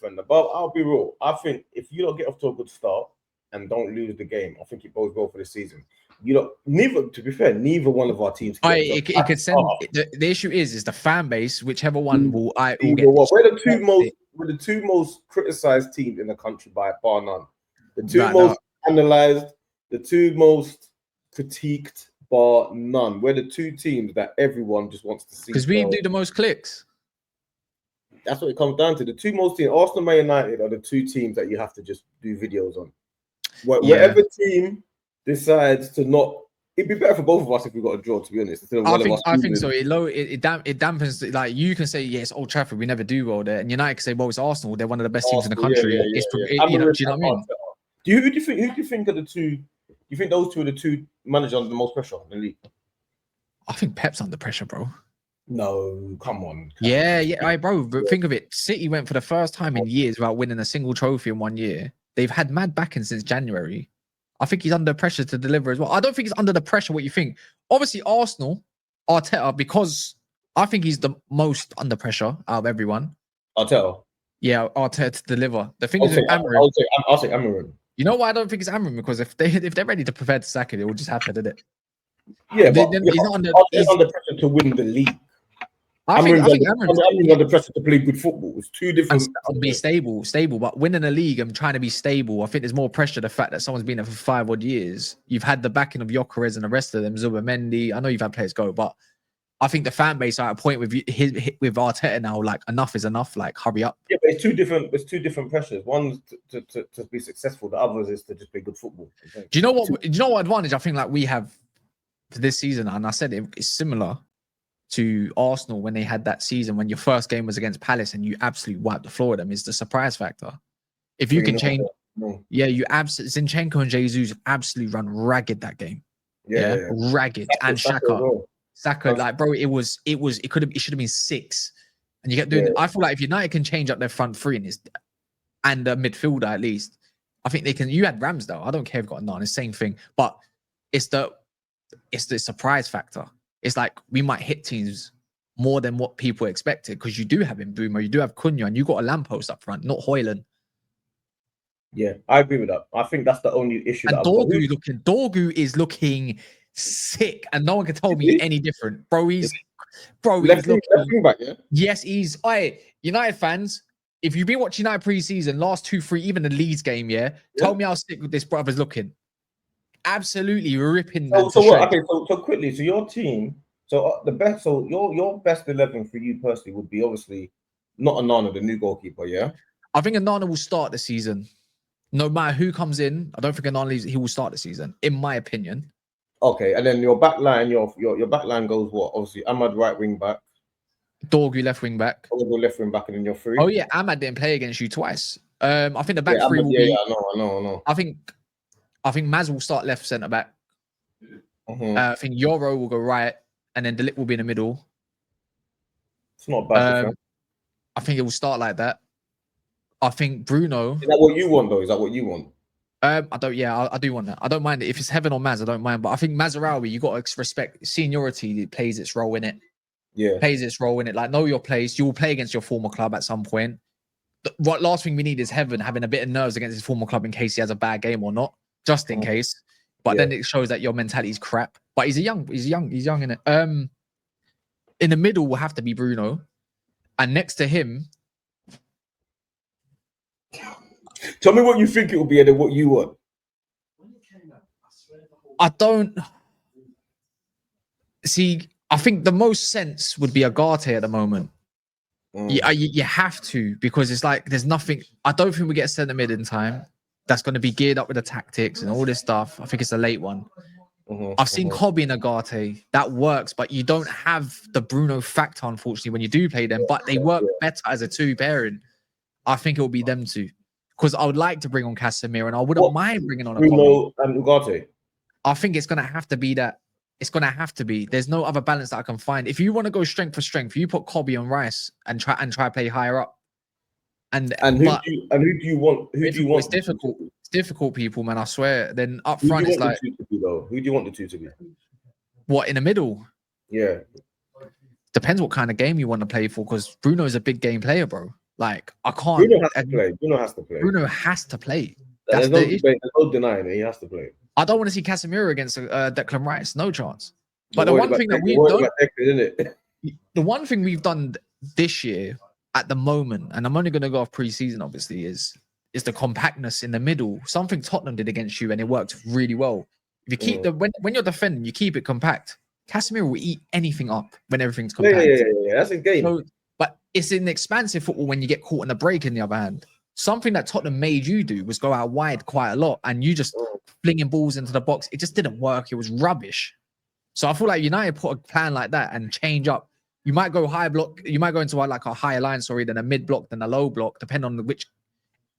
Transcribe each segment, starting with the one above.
But I'll be real. I think if you don't get off to a good start and don't lose the game, I think it bodes well for the season. Neither one of our teams. It could send. The issue is the fan base, whichever one will get. We're the two most criticized teams in the country by bar none. The two most analyzed, the two most critiqued bar none. We're the two teams that everyone just wants to see. Because we do the most clicks. That's what it comes down to. The two most teams, Arsenal, Man United, are the two teams that you have to just do videos on. Whatever team decides to not, it'd be better for both of us if we got a draw, to be honest. I think so. It dampens, like, you can say, yes, Old Trafford, we never do well there. And United can say, well, it's Arsenal, they're one of the best teams in the country. Do you know what I mean? Who do you think are the two? Do you think those two are the two managers under the most pressure in the league? I think Pep's under pressure, bro. No, come on. Bro, but think of it. City went for the first time in years without winning a single trophy in 1 year. They've had mad backing since January. I think he's under pressure to deliver as well. I don't think he's under the pressure what you think. Obviously, Arsenal, Arteta, because I think he's the most under pressure out of everyone. Arteta? Yeah, Arteta to deliver. The thing is with Amorim. I'll say Amorim. You know why I don't think it's Amorim? Because if they're ready to prepare to sack it, it will just happen, didn't it? Yeah, but he's not under pressure to win the league. I think Amorim's under pressure to play good football. It's two different. And be stable. But winning a league and trying to be stable, I think there's more pressure. The fact that someone's been there for 5 odd years, you've had the backing of Gyökeres and the rest of them, Zubimendi. I know you've had players go, but I think the fan base are at a point with Arteta now. Like, enough is enough. Like, hurry up. Yeah, but it's two different pressures. One's to be successful. The other is to just play good football. Do you know what? Do you know what advantage I think like we have for this season? And I said it's similar to Arsenal when they had that season when your first game was against Palace and you absolutely wiped the floor with them, is the surprise factor. If you can change, you absolutely, Zinchenko and Jesus absolutely run ragged that game. Yeah. Ragged. And Saka, like, bro, it should have been 6. And you kept doing I feel like if United can change up their front three and a midfielder at least, I think they can. You had Ramsdale. I don't care if you've got a 9, it's the same thing. But it's the surprise factor. It's like we might hit teams more than what people expected because you do have Mbeumo, you do have Cunha, and you got a lamppost up front, not Højlund. Yeah, I agree with that. I think that's the only issue. And Dorgu is looking sick, and no one can tell me any different, bro. He's left wing back, yeah. Yes, he's. United fans, if you've been watching United pre-season, last 2-3, even the Leeds game, tell me how sick this brother's looking. Absolutely ripping. So what? Okay, so quickly, so your team, your best 11 for you personally would be obviously not Onana, the new goalkeeper, yeah. I think Onana will start the season, no matter who comes in. I don't think Onana leaves. He will start the season, in my opinion. Okay, and then your back line, your back line goes what? Obviously, Ahmad right wing back, Dorgu left wing back, left wing back, and then your 3. Oh yeah, Ahmad didn't play against you twice. I think the back 3 will be. I know. I think Maz will start left centre back. I think Yoro will go right, and then Delict will be in the middle. It's not bad. I think it will start like that. I think Bruno. Is that what you want, though? Is that what you want? I don't. Yeah, I do want that. I don't mind it if it's Heaven or Maz. I don't mind, but I think Mazraoui, you got to respect seniority. It plays its role in it. Yeah, plays its role in it. Like, know your place. You will play against your former club at some point. What last thing we need is Heaven having a bit of nerves against his former club in case he has a bad game or not. Just in case, but then it shows that your mentality is crap. But he's young in it. In the middle will have to be Bruno, and next to him. Tell me what you think it will be and then what you want. I don't see. I think the most sense would be Agate at the moment. You have to, because it's like there's nothing. I don't think we get a centre mid in time that's going to be geared up with the tactics and all this stuff. I think it's a late one. I've seen Kobe and Agate. That works, but you don't have the Bruno factor, unfortunately, when you do play them. But they work better as a 2 pairing. I think it will be them 2. Because I would like to bring on Casemiro, and I wouldn't mind bringing on a Bruno and Ugarte. I think it's going to have to be that. It's going to have to be. There's no other balance that I can find. If you want to go strength for strength, you put Kobe on Rice and try play higher up. And who do you want? It's difficult. It's difficult, people, man. I swear. Then up front, it's like who do you want the 2 to be? What, in the middle? Yeah. Depends what kind of game you want to play for. Because Bruno is a big game player, bro. Like I can't. Bruno has to play. Bruno has to play. Bruno has to play. There's no debate. There's no denying it. He has to play. I don't want to see Casemiro against Declan Rice. No chance. But The one thing we've done this year at the moment, and I'm only going to go off pre-season, obviously, is the compactness in the middle. Something Tottenham did against you, and it worked really well. If you keep when you're defending, you keep it compact. Casemiro will eat anything up when everything's compact. Yeah. That's a game. So, but it's in expansive football when you get caught in a break. In the other hand, something that Tottenham made you do was go out wide quite a lot, and you just flinging balls into the box. It just didn't work. It was rubbish. So I feel like United put a plan like that and change up. You might go high block. You might go into like a higher line, than a mid block, than a low block, depending on which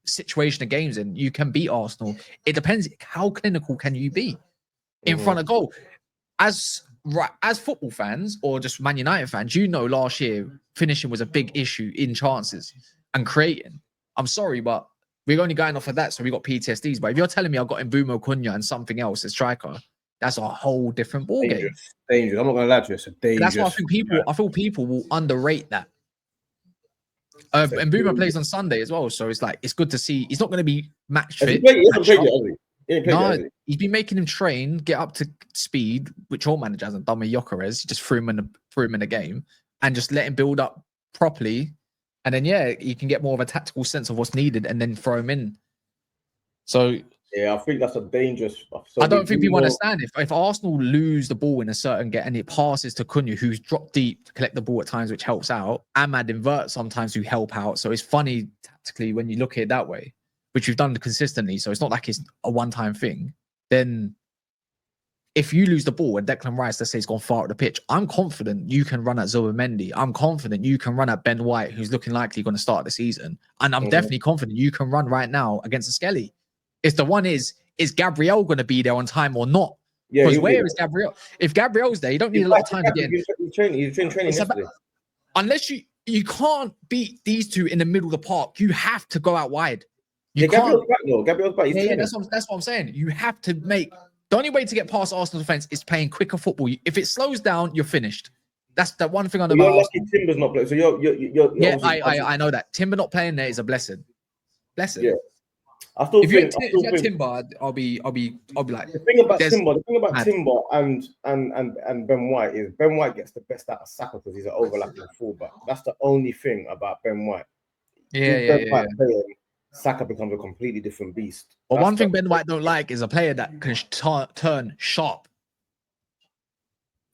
situation the game's in. You can beat Arsenal. It depends how clinical can you be in front of goal. As football fans or just Man United fans, last year finishing was a big issue in chances and creating. I'm sorry, but we're only going off of that, so we got PTSDs. But if you're telling me I've got Mbeumo Cunha and something else as striker, that's a whole different ball game. Dangerous. I'm not gonna lie to you. It's a dangerous. That's why I feel people will underrate that. And Mbeumo plays on Sunday as well, so it's like it's good to see. He's not going to be match fit. He's been making him train, get up to speed, which all managers hasn't done with Gyökeres. He just threw him in a game and just let him build up properly, and then you can get more of a tactical sense of what's needed, and then throw him in. So. Yeah, I think that's a dangerous. I don't think people understand if Arsenal lose the ball in a certain get and it passes to Cunha, who's dropped deep to collect the ball at times, which helps out. Ahmad inverts sometimes to help out. So it's funny tactically when you look at it that way, which we've done consistently. So it's not like it's a one-time thing. Then if you lose the ball and Declan Rice, let's say, has gone far up the pitch, I'm confident you can run at Zubimendi. I'm confident you can run at Ben White, who's looking likely going to start the season. And I'm definitely confident you can run right now against a Skelly. It's the one is Gabriel going to be there on time or not? Yeah. Because where is Gabriel? If Gabriel's there, you don't need a lot of time to get in. He's training yesterday. Unless you can't beat these two in the middle of the park. You have to go out wide. Gabriel's back though. Gabriel's back. That's what I'm saying. You have to make the only way to get past Arsenal defense is playing quicker football. If it slows down, you're finished. That's the one thing I know about Arsenal. Lucky Timber's not playing. So you're I know that Timber not playing there is a blessing. Yeah. If you had Timber, I'll be like. The thing about Timber and Ben White is Ben White gets the best out of Saka because he's an overlapping fullback. That's the only thing about Ben White. Yeah. Saka becomes a completely different beast. But one thing Ben White don't like is a player that can turn sharp.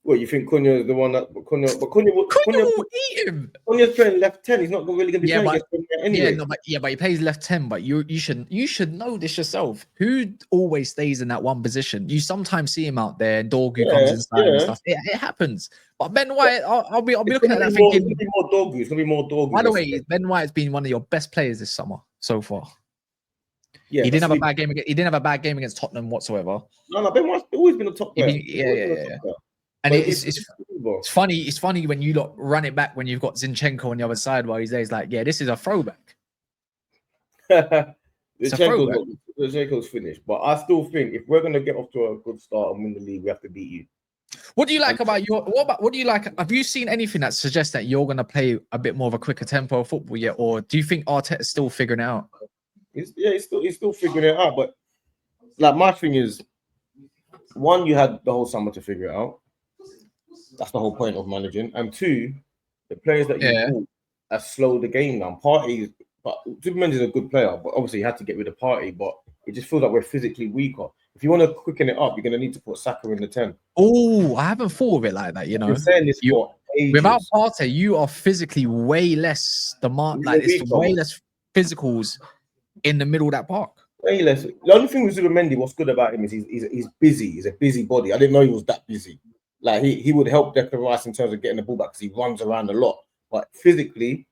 Well, you think Cunha is the one that Cunha will eat him. Cunha's playing left 10. He's not really going to be playing against Cunha anyway. But he plays left 10. But you should know this yourself. Who always stays in that one position? You sometimes see him out there. Dorgu comes inside and stuff. It happens. But Ben White, I'll be looking at that thinking. It's going to be more Dorgu. By the way, Ben White's been one of your best players this summer so far. Yeah, he didn't have a bad game. He didn't have a bad game against Tottenham whatsoever. No, Ben White's always been a top player. Yeah. And it's funny. It's funny when you run it back when you've got Zinchenko on the other side while he's there. He's like, this is a throwback. Zinchenko's finished, but I still think if we're going to get off to a good start and win the league, we have to beat you. What do you like about your? What do you like? Have you seen anything that suggests that you're going to play a bit more of a quicker tempo of football yet, or do you think Arteta's still figuring it out? He's still figuring it out. But like my thing is, one, you had the whole summer to figure it out. That's the whole point of managing. And two, the players that you bought have slowed the game down. Partey, but Zubimendi is a good player, but obviously he had to get rid of Partey. But it just feels like we're physically weaker. If you want to quicken it up, you're going to need to put Saka in the 10. Oh, I haven't thought of it like that. You're saying this for ages. Without Partey, you are physically way less way less physicals in the middle of that park. Way less. The only thing with Zubimendi, what's good about him is he's busy. He's a busy body. I didn't know he was that busy. Like he would help Declan Rice in terms of getting the ball back because he runs around a lot. But physically,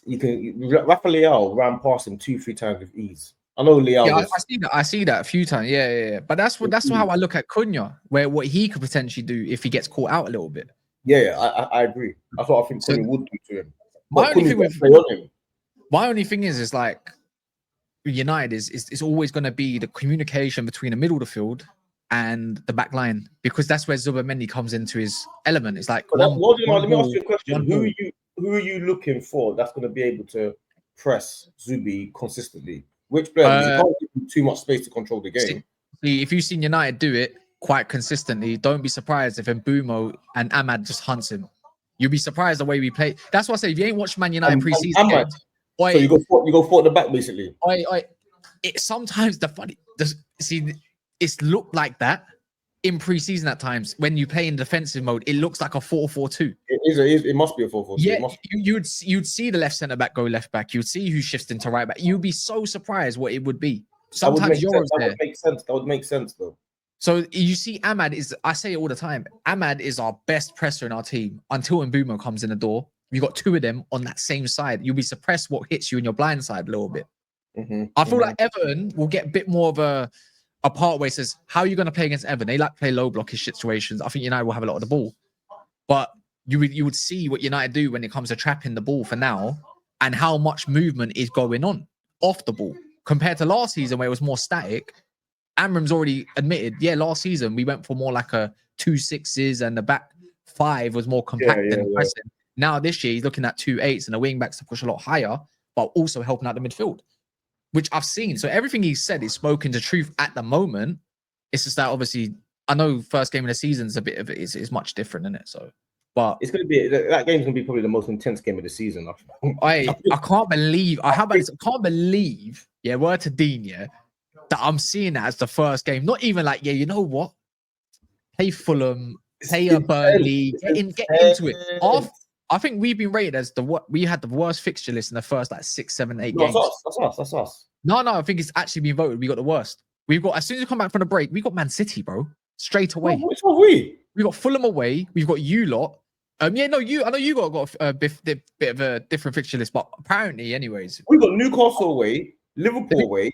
Rafa Leao ran past him 2-3 times with ease. I know Leao. Yeah, I see that a few times. Yeah. But that's how I look at Cunha, where what he could potentially do if he gets caught out a little bit. Yeah, I agree. That's what I think Cunha would do to him. My only thing is like United is always going to be the communication between the middle of the field and the back line, because that's where Zubimendi comes into his element. It's like, let me ask you a question. who are you looking for that's going to be able to press Zubi consistently? Which players? You can't give him too much space to control the game. See, if you've seen United do it quite consistently, don't be surprised if Mbumo and Ahmad just hunts him. You'll be surprised the way we play. That's why I say if you ain't watched Man United pre-season games, so you go for the back basically. Sometimes it's looked like that in pre-season at times when you play in defensive mode. It looks like a 4-4-2. It must be a 4-4-2. Yeah, you'd see the left centre back go left back. You'd see who shifts into right back. You'd be so surprised what it would be. Sometimes that would make sense though. So you see, Ahmad I say it all the time. Ahmad is our best presser in our team until Mbumo comes in the door. You got two of them on that same side. You'll be suppressed what hits you in your blind side a little bit. I feel like Everton will get a bit more of a part where it says, how are you going to play against Everton? They like to play low blockish situations. I think United will have a lot of the ball. But you would see what United do when it comes to trapping the ball for now and how much movement is going on off the ball compared to last season where it was more static. Amram's already admitted, last season we went for more like a 2-6s and the back five was more compact than pressing. Now this year he's looking at 2-8s and the wing backs to push a lot higher, but also helping out the midfield, which I've seen. So everything he said is spoken to truth at the moment. It's just that obviously I know first game of the season is a bit of it is much different, isn't it? So, but it's going to be that game's going to be probably the most intense game of the season. I can't believe I can't believe word to Dean that I'm seeing that as the first game. Not even like you know what, play Fulham, play a Burnley, get into it. I think we've been rated as we had the worst fixture list in the first like 6, 7, 8 games. That's us. No, I think it's actually been voted. We got the worst. We've got, as soon as we come back from the break, we got Man City, bro. Straight away. Which one are we? We got Fulham away. We've got you lot. I know you got a bit of a different fixture list, but apparently, anyways. We got Newcastle away, Liverpool away,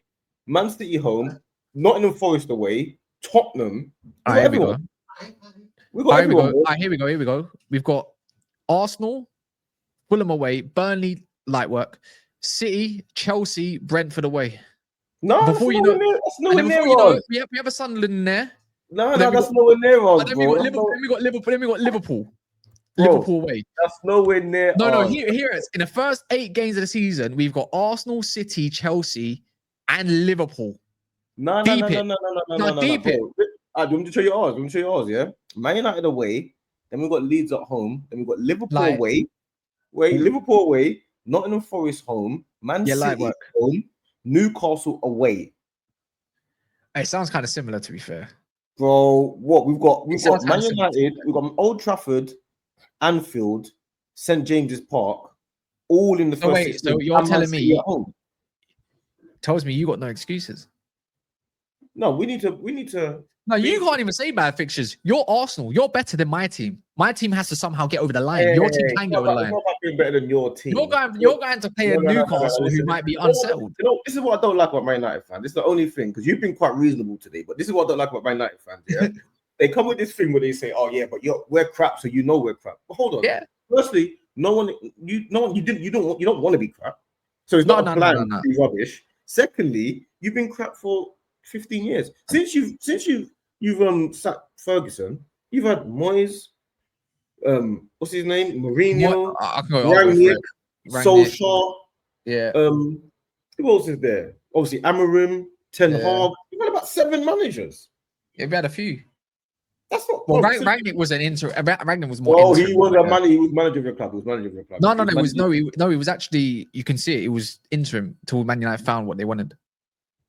Man City home, Nottingham Forest away, Tottenham. Here we go. Here we go. We've got Arsenal, Fulham away, Burnley, light work, City, Chelsea, Brentford away. No, before you know, we have a Sunderland in there. No, that's nowhere near us. Then we got Liverpool. Liverpool away. That's nowhere near. No. Here it is. In the first 8 games of the season, we've got Arsenal, City, Chelsea, and Liverpool. No. Deep it. Do you want me to show you ours? Yeah. Man United away. Then we've got Leeds at home. Then we've got Liverpool away. Liverpool away. Nottingham Forest home. Man City home. Newcastle away. It sounds kind of similar, to be fair. Bro, what we've got Man United, we've got Old Trafford, Anfield, St James's Park, all in the first. Wait, so you're telling me? Tells me you got no excuses. No, we need to. No, you can't even say bad fixtures. You're Arsenal. You're better than my team. My team has to somehow get over the line. Your team can get over the line. It's not about being better than your team. You're going to play a Newcastle who might be unsettled. This is what I don't like about Man United fans. This is the only thing, because you've been quite reasonable today, but this is what I don't like about Man United fans. Yeah, they come with this thing where they say, "Oh yeah, but we're crap, so you know we're crap." But hold on. Yeah. Firstly, you don't want to be crap, so it's not a plan to be rubbish. Secondly, you've been crap for 15 years since you've sacked Ferguson. You've had Moyes, what's his name, Mourinho, Rangnick, Solskjaer. Yeah. Who else is there? Obviously, Amarim, Ten Hag. You've had about 7 managers. You've had a few. That's not. Well, Rangnick was an interim. Rangnick was more. Oh, he was a man. He was manager of your club. He was actually. You can see it. It was interim till Man United found what they wanted.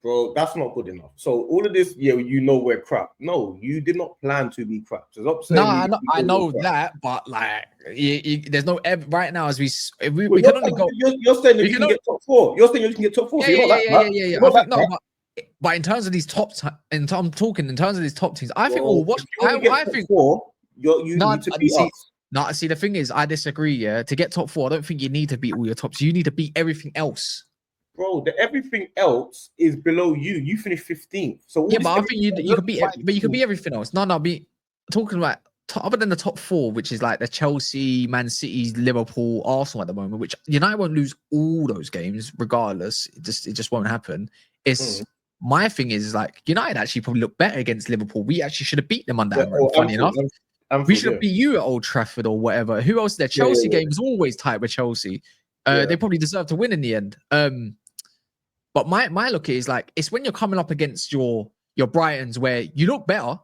Bro, that's not good enough. So all of this, you know we're crap. No, you did not plan to be crap. So I know that, but like, there's no right now as we can only go. You're saying that you can get top 4. You're saying you can get top 4. Yeah. But in terms of these top, I'm talking in terms of these top teams. I think we'll watch. I think 4. You need to beat us. No, see, the thing is, I disagree. Yeah, to get top 4, I don't think you need to beat all your tops. You need to beat everything else. Bro, everything else is below you. You finished 15th. So but I think you could beat, but you could beat everything else. No, be talking about other than the top 4, which is like the Chelsea, Man City, Liverpool, Arsenal at the moment. Which United won't lose all those games regardless. It just won't happen. It's my thing is like United actually probably look better against Liverpool. We actually should have beat them under Amarim. Funny enough. Anfield, We should have yeah. beat you at Old Trafford or whatever. Who else there? Yeah, Chelsea yeah. game was always tight with Chelsea. Yeah. They probably deserve to win in the end. But my look at it is like, it's when you're coming up against your Brightons where you look better,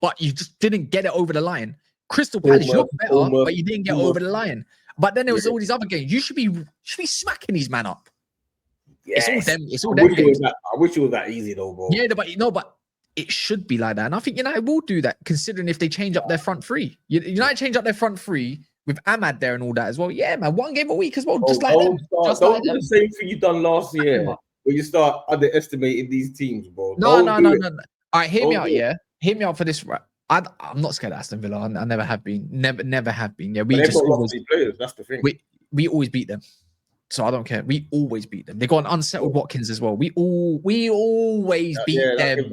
but you just didn't get it over the line. Crystal Palace, you look better, but you didn't get over the line. But then there was all these other games. You should be smacking these man up. Yes. It's all them. It's all them games. I wish it was that easy though, bro. Yeah, but it should be like that. And I think United will do that, considering if they change up their front three. United change up their front three with Ahmad there and all that as well. Yeah, man, one game a week as well. Just like them. Don't do the same thing you done last year, where you start underestimating these teams, bro. No. All right, hear me out, yeah. Hear me out for this. I'm not scared of Aston Villa. I never have been. Never have been. Yeah, we just always players. That's the thing. We always beat them. So I don't care. We always beat them. They got an unsettled Watkins as well. We always beat them.